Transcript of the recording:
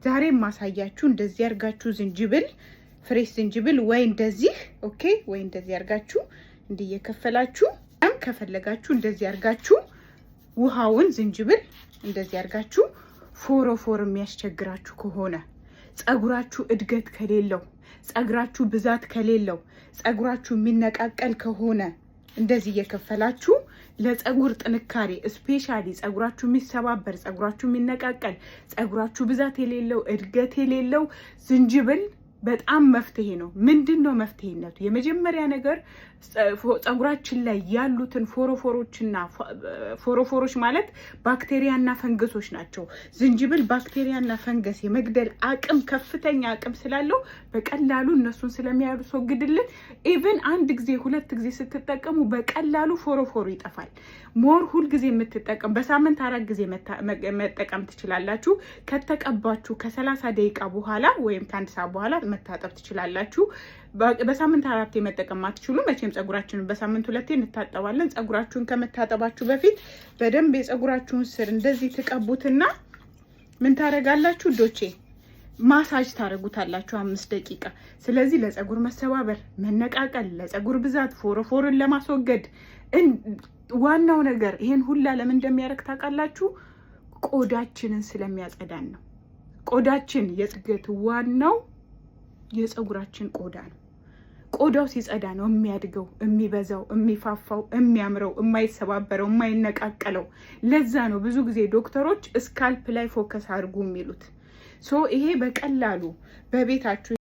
ዛሬ ማሳያችሁ እንደዚህ አርጋችሁ ዝንጅብል ፍሬሽ ዝንጅብል ወይ እንደዚህ ኦኬ ወይ እንደዚህ አርጋችሁ እንዲየከፈላችሁ ከፈለጋችሁ እንደዚህ አርጋችሁ ውሃውን ዝንጅብል እንደዚህ አርጋችሁ ፎሮፎር የሚያስቸግራችሁ ከሆነ ጸጉራችሁ እድገት ከሌለው ጸጉራችሁ ብዛት ከሌለው ጸጉራችሁ የሚነቃቀል ከሆነ እንደዚህ እየከፈላችሁ ለጸጉር ጥንካሬ ስፔሻሊ ጸጉራችሁ የሚሰባበር ጸጉራችሁ የሚነቃቀል ጸጉራችሁ ብዛት የሌለው እድገት የሌለው ዝንጅብል በጣም መፍትሄ ነው። ምንድነው መፍትሄነቱ? የመጀመሪያ ነገር ጸጉራችን ላይ ያሉትን ፎሮፎሮች ማለት ባክቴሪያና ፈንገሶች ናቸው። ዝንጅብል ባክቴሪያና ፈንገስ የመግደል አቅም ከፍተኛ አቅም ስላለው በቀላሉ እነሱን ስለሚያስወግድልን ኢቭን አንድ ጊዜ ሁለት ጊዜ ስትጠቀሙ በቀላሉ ፎሮፎሩ ይጠፋል። ሞር ሁል ጊዜ የምትጠቀሙ በሳምንት 4 ጊዜ መጠቀም ትችላላችሁ። ከተቀባችሁ ከ30 ደቂቃ በኋላ ወይም ከ1 ሰዓት በኋላ መታጠብ ትችላላችሁ። በሳምንት 4 መጠቀም አትችሉ። መቼም ጸጉራችንን በሳምንት 2 እንታጠባለን። ጸጉራችሁን ከመታጠባችሁ በፊት በደንብ የጸጉራችሁን ስር እንደዚህ ተቀቡትና ምን ታረጋላችሁ ዶቼ ማሳጅ ታረጉታላችሁ 5 ደቂቃ። ስለዚህ ለጸጉር መሰባበር፣ መነቃቀል፣ ለጸጉር ብዛት ፎሮፎርን ለማስወገድ ዋናው ነገር ይሄን ሁላ ለምን እንደሚያረክ ታውቃላችሁ? ቆዳችንን ስለሚያጸዳን ነው። ቆዳችን የጽገት ዋናው የጸጉራችን ቆዳ ነው። ቆዳው ሲጸዳ ነው የሚያድገው፣ የሚበዛው፣ የሚፋፋው፣ የሚያምረው፣ የማይሰባበረው፣ የማይነቃቀለው። ለዛ ነው ብዙ ጊዜ ዶክተሮች ስካልፕ ላይ ፎከስ አድርጉ የሚሉት። ሶ ይሄ በቀላሉ በቤታችሁ